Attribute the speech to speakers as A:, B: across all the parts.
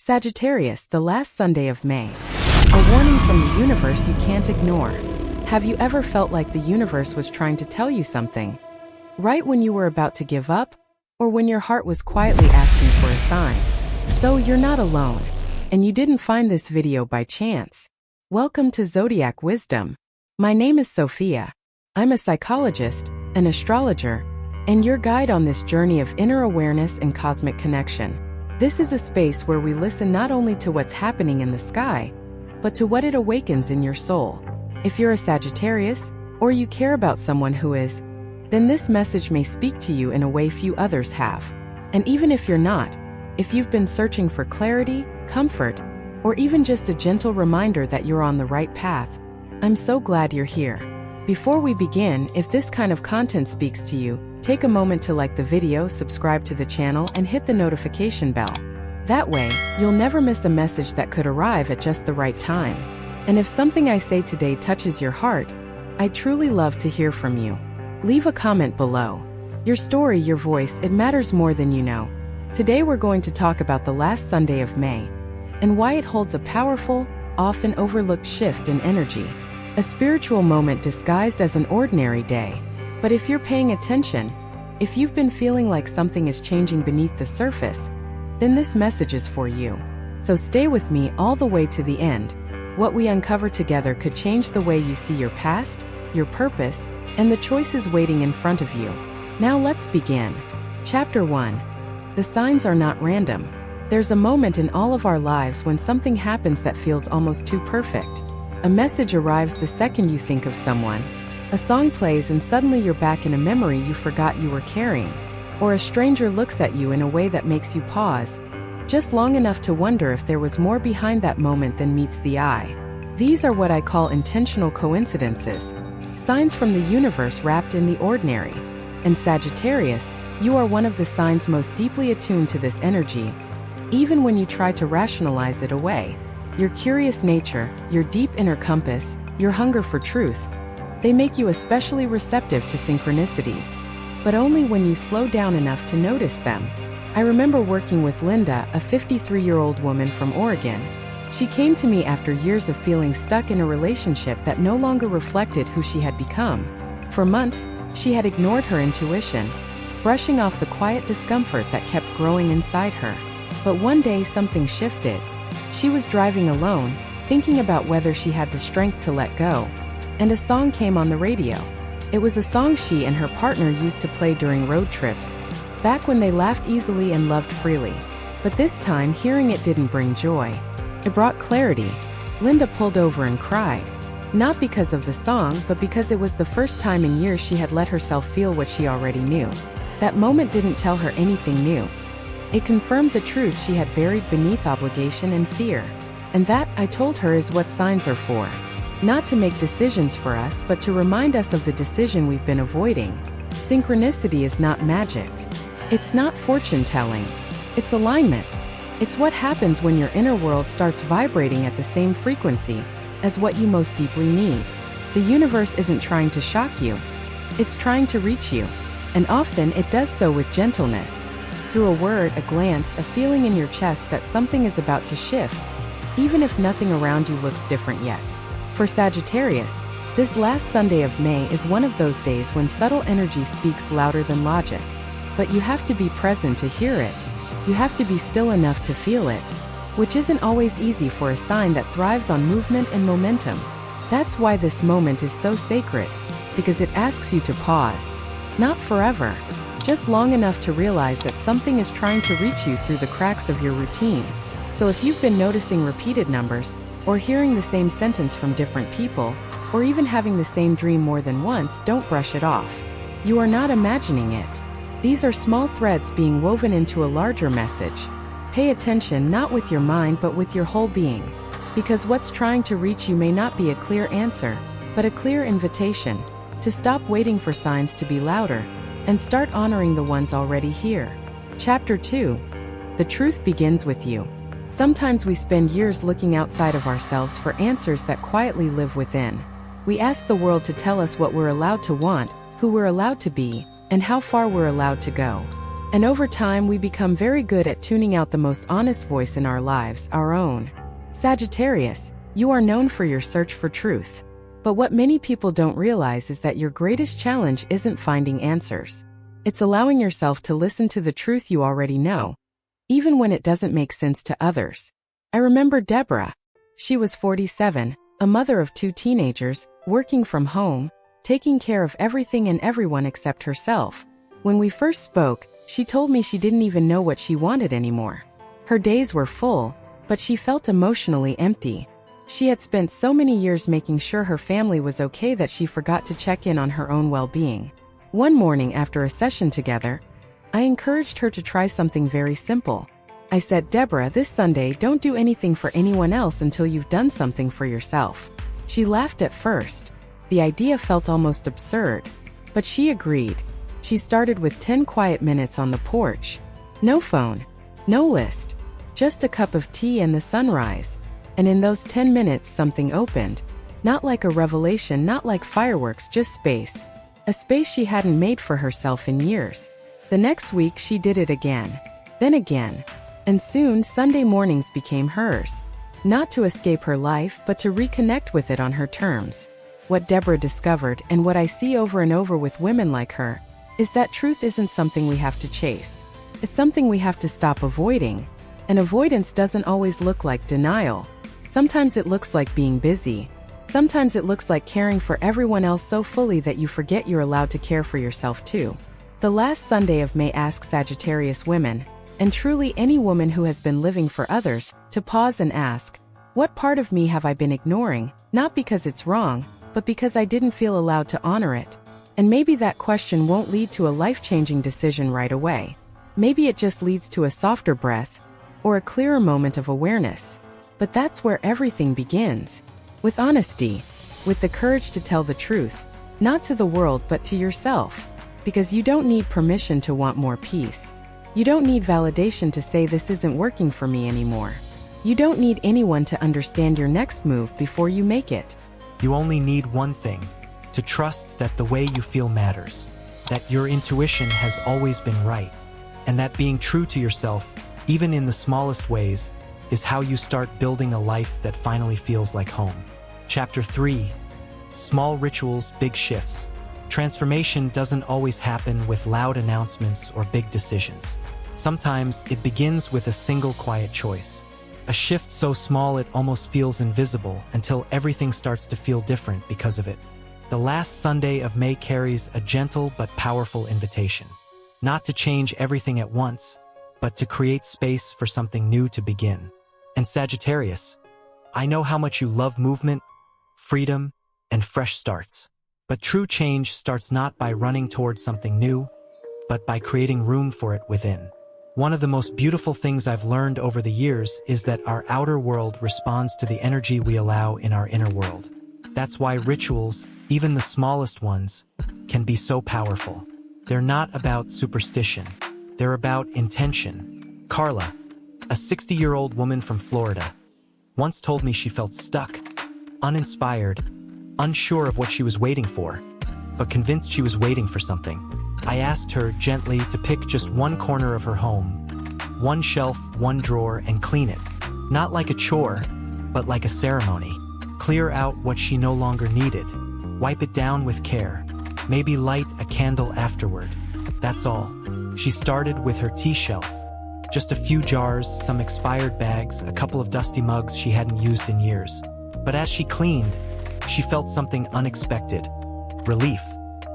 A: Sagittarius, the last Sunday of May. A warning from the universe you can't ignore. Have you ever felt like the universe was trying to tell you something? Right when you were about to give up? Or when your heart was quietly asking for a sign? So you're not alone. And you didn't find this video by chance. Welcome to Zodiac Wisdom. My name is Sophia. I'm a psychologist, an astrologer, and your guide on this journey of inner awareness and cosmic connection. This is a space where we listen not only to what's happening in the sky, but to what it awakens in your soul. If you're a Sagittarius, or you care about someone who is, then this message may speak to you in a way few others have. And even if you're not, if you've been searching for clarity, comfort, or even just a gentle reminder that you're on the right path, I'm so glad you're here. Before we begin, if this kind of content speaks to you, take a moment to like the video, subscribe to the channel, and hit the notification bell. That way, you'll never miss a message that could arrive at just the right time. And if something I say today touches your heart, I'd truly love to hear from you. Leave a comment below. Your story, your voice, it matters more than you know. Today we're going to talk about the last Sunday of May, and why it holds a powerful, often overlooked shift in energy. A spiritual moment disguised as an ordinary day. But if you're paying attention, if you've been feeling like something is changing beneath the surface, then this message is for you. So stay with me all the way to the end. What we uncover together could change the way you see your past, your purpose, and the choices waiting in front of you. Now let's begin. Chapter 1. The signs are not random. There's a moment in all of our lives when something happens that feels almost too perfect. A message arrives the second you think of someone. A song plays and suddenly you're back in a memory you forgot you were carrying. Or a stranger looks at you in a way that makes you pause, just long enough to wonder if there was more behind that moment than meets the eye. These are what I call intentional coincidences. Signs from the universe wrapped in the ordinary. And Sagittarius, you are one of the signs most deeply attuned to this energy, even when you try to rationalize it away. Your curious nature, your deep inner compass, your hunger for truth, they make you especially receptive to synchronicities. But only when you slow down enough to notice them. I remember working with Linda, a 53-year-old woman from Oregon. She came to me after years of feeling stuck in a relationship that no longer reflected who she had become. For months, she had ignored her intuition, brushing off the quiet discomfort that kept growing inside her. But one day something shifted. She was driving alone, thinking about whether she had the strength to let go. And a song came on the radio. It was a song she and her partner used to play during road trips, back when they laughed easily and loved freely. But this time, hearing it didn't bring joy. It brought clarity. Linda pulled over and cried. Not because of the song, but because it was the first time in years she had let herself feel what she already knew. That moment didn't tell her anything new. It confirmed the truth she had buried beneath obligation and fear. And that, I told her, is what signs are for. Not to make decisions for us, but to remind us of the decision we've been avoiding. Synchronicity is not magic. It's not fortune-telling. It's alignment. It's what happens when your inner world starts vibrating at the same frequency as what you most deeply need. The universe isn't trying to shock you. It's trying to reach you. And often it does so with gentleness. Through a word, a glance, a feeling in your chest that something is about to shift, even if nothing around you looks different yet. For Sagittarius, this last Sunday of May is one of those days when subtle energy speaks louder than logic. But you have to be present to hear it. You have to be still enough to feel it, which isn't always easy for a sign that thrives on movement and momentum. That's why this moment is so sacred, because it asks you to pause. Not forever, just long enough to realize that something is trying to reach you through the cracks of your routine. So if you've been noticing repeated numbers, or hearing the same sentence from different people, or even having the same dream more than once, don't brush it off. You are not imagining it. These are small threads being woven into a larger message. Pay attention, not with your mind but with your whole being. Because what's trying to reach you may not be a clear answer, but a clear invitation to stop waiting for signs to be louder and start honoring the ones already here. Chapter 2. The truth begins with you. Sometimes we spend years looking outside of ourselves for answers that quietly live within. We ask the world to tell us what we're allowed to want, who we're allowed to be, and how far we're allowed to go. And over time, we become very good at tuning out the most honest voice in our lives, our own. Sagittarius, you are known for your search for truth. But what many people don't realize is that your greatest challenge isn't finding answers. It's allowing yourself to listen to the truth you already know, even when it doesn't make sense to others. I remember Deborah. She was 47, a mother of 2 teenagers, working from home, taking care of everything and everyone except herself. When we first spoke, she told me she didn't even know what she wanted anymore. Her days were full, but she felt emotionally empty. She had spent so many years making sure her family was okay that she forgot to check in on her own well-being. One morning after a session together, I encouraged her to try something very simple. I said, "Deborah, this Sunday, don't do anything for anyone else until you've done something for yourself." She laughed at first. The idea felt almost absurd, but she agreed. She started with 10 quiet minutes on the porch. No phone, no list, just a cup of tea and the sunrise. And in those 10 minutes, something opened. Not like a revelation, not like fireworks, just space. A space she hadn't made for herself in years. The next week, she did it again. Then again. And soon, Sunday mornings became hers. Not to escape her life, but to reconnect with it on her terms. What Deborah discovered, and what I see over and over with women like her, is that truth isn't something we have to chase. It's something we have to stop avoiding. And avoidance doesn't always look like denial. Sometimes it looks like being busy. Sometimes it looks like caring for everyone else so fully that you forget you're allowed to care for yourself too. The last Sunday of May asks Sagittarius women, and truly any woman who has been living for others, to pause and ask, what part of me have I been ignoring, not because it's wrong, but because I didn't feel allowed to honor it? And maybe that question won't lead to a life-changing decision right away. Maybe it just leads to a softer breath, or a clearer moment of awareness. But that's where everything begins. With honesty, with the courage to tell the truth, not to the world but to yourself. Because you don't need permission to want more peace. You don't need validation to say this isn't working for me anymore. You don't need anyone to understand your next move before you make it.
B: You only need one thing, to trust that the way you feel matters, that your intuition has always been right, and that being true to yourself, even in the smallest ways, is how you start building a life that finally feels like home. Chapter 3. Small rituals, big shifts. Transformation doesn't always happen with loud announcements or big decisions. Sometimes it begins with a single quiet choice. A shift so small it almost feels invisible until everything starts to feel different because of it. The last Sunday of May carries a gentle but powerful invitation. Not to change everything at once, but to create space for something new to begin. And Sagittarius, I know how much you love movement, freedom, and fresh starts. But true change starts not by running towards something new, but by creating room for it within. One of the most beautiful things I've learned over the years is that our outer world responds to the energy we allow in our inner world. That's why rituals, even the smallest ones, can be so powerful. They're not about superstition. They're about intention. Carla, a 60-year-old woman from Florida, once told me she felt stuck, uninspired, unsure of what she was waiting for, but convinced she was waiting for something. I asked her gently to pick just one corner of her home, one shelf, one drawer, and clean it. Not like a chore, but like a ceremony. Clear out what she no longer needed. Wipe it down with care. Maybe light a candle afterward. That's all. She started with her tea shelf. Just a few jars, some expired bags, a couple of dusty mugs she hadn't used in years. But as she cleaned, she felt something unexpected. Relief.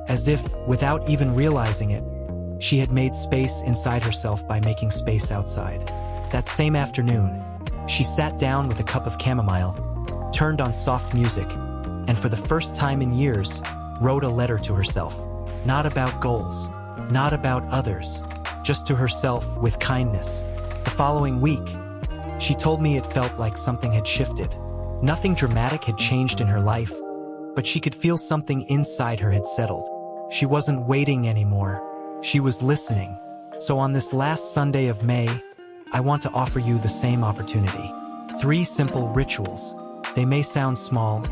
B: As if, without even realizing it, she had made space inside herself by making space outside. That same afternoon, she sat down with a cup of chamomile, turned on soft music, and for the first time in years, wrote a letter to herself. Not about goals, not about others, just to herself with kindness. The following week, she told me it felt like something had shifted. Nothing dramatic had changed in her life, but she could feel something inside her had settled. She wasn't waiting anymore. She was listening. So on this last Sunday of May, I want to offer you the same opportunity. 3 simple rituals. They may sound small,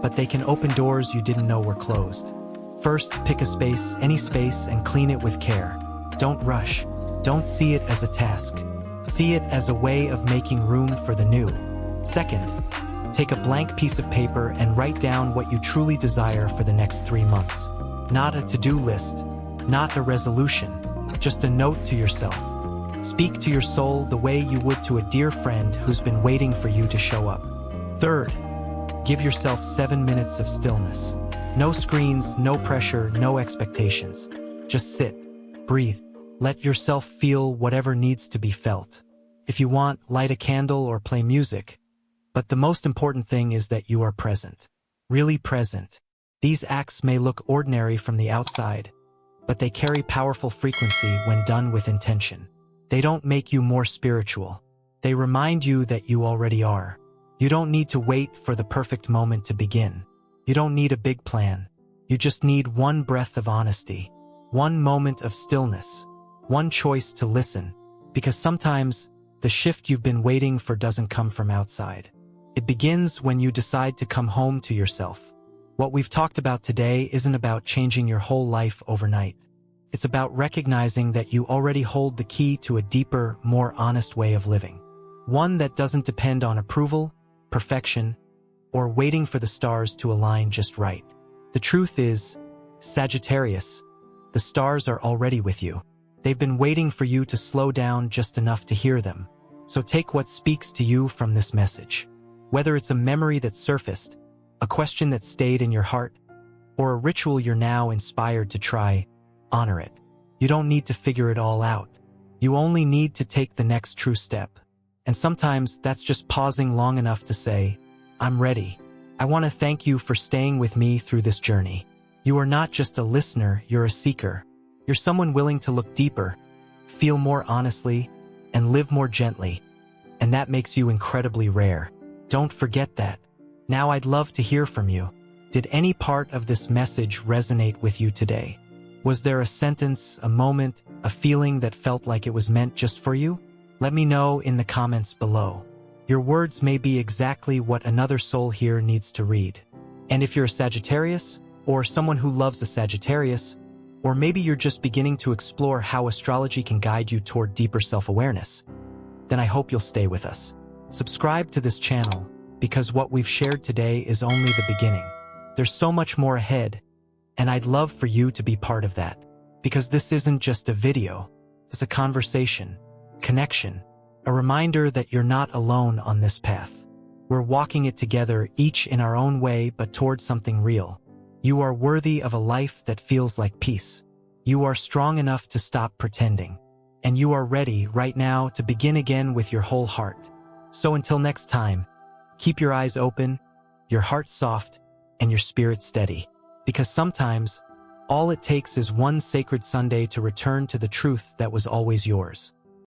B: but they can open doors you didn't know were closed. First, pick a space, any space, and clean it with care. Don't rush. Don't see it as a task. See it as a way of making room for the new. Second, take a blank piece of paper and write down what you truly desire for the next 3 months. Not a to-do list, not a resolution, just a note to yourself. Speak to your soul the way you would to a dear friend who's been waiting for you to show up. Third, give yourself 7 minutes of stillness. No screens, no pressure, no expectations. Just sit, breathe, let yourself feel whatever needs to be felt. If you want, light a candle or play music. But the most important thing is that you are present. Really present. These acts may look ordinary from the outside, but they carry powerful frequency when done with intention. They don't make you more spiritual. They remind you that you already are. You don't need to wait for the perfect moment to begin. You don't need a big plan. You just need one breath of honesty, one moment of stillness, one choice to listen, because sometimes the shift you've been waiting for doesn't come from outside. It begins when you decide to come home to yourself. What we've talked about today isn't about changing your whole life overnight. It's about recognizing that you already hold the key to a deeper, more honest way of living. One that doesn't depend on approval, perfection, or waiting for the stars to align just right. The truth is, Sagittarius, the stars are already with you. They've been waiting for you to slow down just enough to hear them. So take what speaks to you from this message. Whether it's a memory that surfaced, a question that stayed in your heart, or a ritual you're now inspired to try, honor it. You don't need to figure it all out. You only need to take the next true step. And sometimes that's just pausing long enough to say, I'm ready. I want to thank you for staying with me through this journey. You are not just a listener, you're a seeker. You're someone willing to look deeper, feel more honestly, and live more gently. And that makes you incredibly rare. Don't forget that. Now I'd love to hear from you. Did any part of this message resonate with you today? Was there a sentence, a moment, a feeling that felt like it was meant just for you? Let me know in the comments below. Your words may be exactly what another soul here needs to read. And if you're a Sagittarius, or someone who loves a Sagittarius, or maybe you're just beginning to explore how astrology can guide you toward deeper self-awareness, then I hope you'll stay with us. Subscribe to this channel, because what we've shared today is only the beginning. There's so much more ahead, and I'd love for you to be part of that. Because this isn't just a video, it's a conversation, connection, a reminder that you're not alone on this path. We're walking it together, each in our own way, but towards something real. You are worthy of a life that feels like peace. You are strong enough to stop pretending. And you are ready right now to begin again with your whole heart. So until next time, keep your eyes open, your heart soft, and your spirit steady. Because sometimes, all it takes is one sacred Sunday to return to the truth that was always yours.